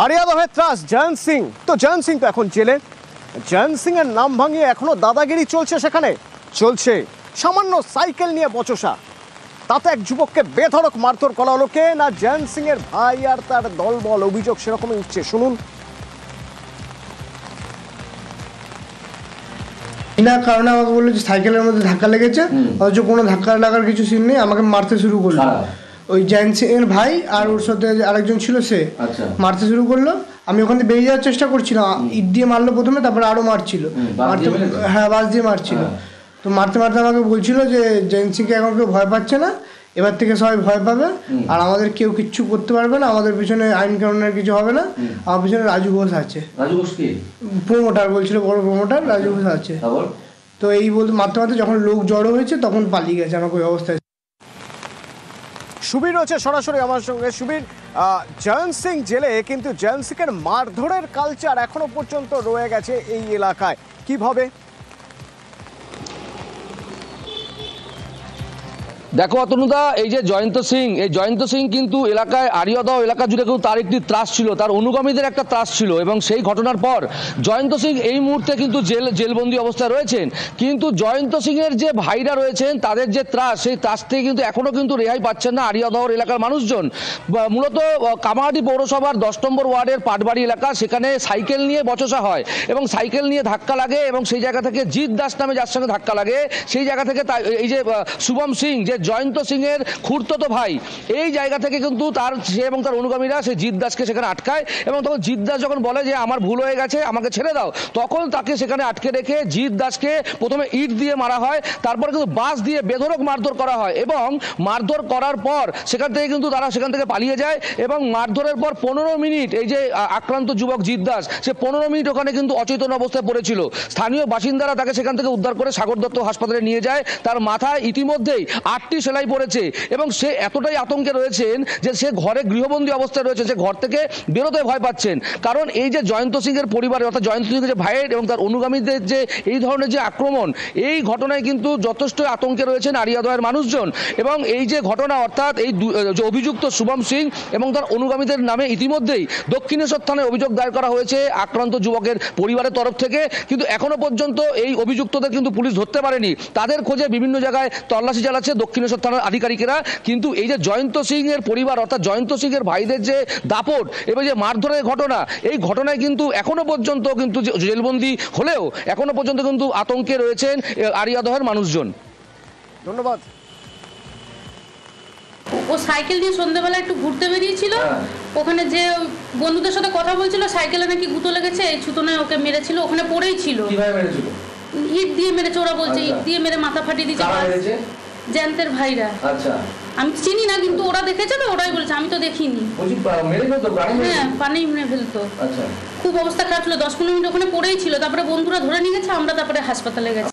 আরিয়াদহের ত্রাস জয়ন্ত সিং, তো জয়ন্ত সিং তো এখন জেলে। জয়ন্ত সিং এর নাম ভাঙিয়ে এখনো দাদাগিরি চলছে, সেখানে চলছে সামান্য সাইকেল নিয়ে বচসা। তাতে এক যুবককে বেধড়ক মারধর করা হলো। কে না জয়ন্ত সিং এর ভাই আর তার দলবল। অভিযোগ সেরকমই উঠছে, শুনুন। না কারণে আমাকে বললো যে সাইকেলের মধ্যে ধাক্কা লেগেছে, অথচ কোনো ধাক্কা লাগার কিছু সিন নেই। আমাকে মারতে শুরু করলো ওই জয়ন্ত সিং এর ভাই, আর ওর সাথে আরেকজন ছিল, সে মারতে শুরু করলো। আমি ওখান থেকে বেরিয়ে যাওয়ার চেষ্টা করছিলাম, ইট দিয়ে মারলো প্রথমে, তারপরে আরো মারছিল। হ্যাঁ, বাস দিয়ে মারছিল। তো মারতে মারতে আমাকে বলছিল যে জয়ন্ত সিংকে এখন কেউ ভয় পাচ্ছে না, এবার থেকে সবাই ভয় পাবে, আর আমাদের কেউ কিচ্ছু করতে পারবে না, আমাদের পিছনে আইন কানুনের কিছু হবে না। আমার পিছনে রাজু ঘোষ আছে, প্রমোটার বলছিল, বড় প্রমোটার রাজু ঘোষ আছে। তো এই বলতে মারতে মারতে যখন লোক জড়ো হয়েছে তখন পালিয়ে গেছে আমাকে ওই অবস্থায়। সুবীর রয়েছে সরাসরি আমার সঙ্গে। সুবীর, জয়ন্ত সিং জেলে, কিন্তু জয়ন্ত সিং এর মারধরের কালচার এখনো পর্যন্ত রয়ে গেছে এই এলাকায়, কিভাবে? দেখো অতনুদা, এই যে জয়ন্ত সিং কিন্তু এলাকায় আরিয়াদহ এলাকা জুড়ে কিন্তু তার একটি ত্রাস ছিল, তার অনুগামীদের একটা ত্রাস ছিল, এবং সেই ঘটনার পর জয়ন্ত সিং এই মুহূর্তে কিন্তু জেলবন্দি অবস্থায় রয়েছেন। কিন্তু জয়ন্ত সিং এর যে ভাইরা রয়েছেন, তাদের যে ত্রাস, সেই ত্রাস থেকে কিন্তু এখনো কিন্তু রেহাই পাচ্ছেন না আরিয়াদহ এলাকার মানুষজন। মূলত কামারহাটি পৌরসভার 10 নম্বর ওয়ার্ডের পাটবাড়ি এলাকা, সেখানে সাইকেল নিয়ে বচসা হয় এবং সাইকেল নিয়ে ধাক্কা লাগে, এবং সেই জায়গা থেকে জিৎ দাস নামে যার সঙ্গে ধাক্কা লাগে, সেই জায়গা থেকে এই যে শুভম সিং, যে জয়ন্ত সিং এর খুড়তুতো ভাই, এই জায়গা থেকে কিন্তু সে এবং তার অনুগামীরা সেই জিৎ দাসকে সেখানে আটকায়। এবং তখন জিৎ দাস যখন বলে যে আমার ভুল হয়ে গেছে, আমাকে ছেড়ে দাও, তখন তাকে সেখানে আটকে রেখে জিৎ দাসকে প্রথমে ইট দিয়ে মারা হয়, তারপর কিন্তু বাস দিয়ে বেধড়ক মারধর করা হয়, এবং মারধর করার পর সেখান থেকে কিন্তু তারা সেখান থেকে পালিয়ে যায়। এবং মারধরের পর 15 মিনিট এই যে আক্রান্ত যুবক জিৎ দাস, সে 15 মিনিট ওখানে কিন্তু অচেতন অবস্থায় পড়েছিল। স্থানীয় বাসিন্দারা তাকে সেখান থেকে উদ্ধার করে সাগর দত্ত হাসপাতালে নিয়ে যায়। তার মাথায় ইতিমধ্যেই 8টি সেলাই পড়েছে, এবং সে এতটাই আতঙ্কে রয়েছেন যে সে ঘরে গৃহবন্দী অবস্থায় রয়েছে, সে ঘর থেকে বেরোতে ভয় পাচ্ছেন। কারণ এই যে জয়ন্ত সিং এর পরিবারের, অর্থাৎ জয়ন্ত সিং এর যে ভাইয়ের এবং তার অনুগামীদের যে এই ধরনের যে আক্রমণ, এই ঘটনায় কিন্তু যথেষ্ট আতঙ্কে রয়েছেন আরিয়াদহের মানুষজন। এবং এই যে ঘটনা, অর্থাৎ এই যে অভিযুক্ত শুভম সিং এবং তার অনুগামীদের নামে ইতিমধ্যেই দক্ষিণেশ্বর থানায় অভিযোগ দায়ের করা হয়েছে আক্রান্ত যুবকের পরিবারের তরফ থেকে। কিন্তু এখনো পর্যন্ত এই অভিযুক্তদের কিন্তু পুলিশ ধরতে পারেনি। তাদের খোঁজে বিভিন্ন জায়গায় তল্লাশি চালাচ্ছে দক্ষিণেশ্বর থানার আধিকারিকেরা। কিন্তু এই যে জয়ন্ত সিং এর পরিবার, অর্থাৎ জয়ন্ত সিং এর ভাইদের যে দাপট এবং যে মারধরের ঘটনা, এই ঘটনায় কিন্তু এখনো পর্যন্ত কিন্তু জেলবন্দি হলেও এখনো পর্যন্ত কিন্তু আতঙ্কে রয়েছেন আরিয়াদহের মানুষজন। ধন্যবাদ। ও সাইকেল নিয়ে সন্ধ্যাবেলা একটু ঘুরতে বেরিয়েছিল, ওখানে যে বন্ধুদের সাথে কথা বলছিল, সাইকেলে নাকি গুঁতো লেগেছে, এই ছুতোনায় ওকে মেরেছিল, ওখানে পড়েই ছিল। ইট দিয়ে মেরেছে ওরা বলছে, ইট দিয়ে মেরে মাথা ফাটিয়ে দিয়েছে জয়ন্তের ভাইরা। আচ্ছা, আমি চিনি না, কিন্তু ওরা দেখেছে তো, ওরাই বলছে, আমি তো দেখিনি। হ্যাঁ, পানি মেরে ফেলতো। খুব অবস্থা খারাপ ছিল, 10-15 মিনিট ওখানে পড়েই ছিল। তারপরে বন্ধুরা ধরে নিয়ে গেছে, আমরা তারপরে হাসপাতালে গেছি।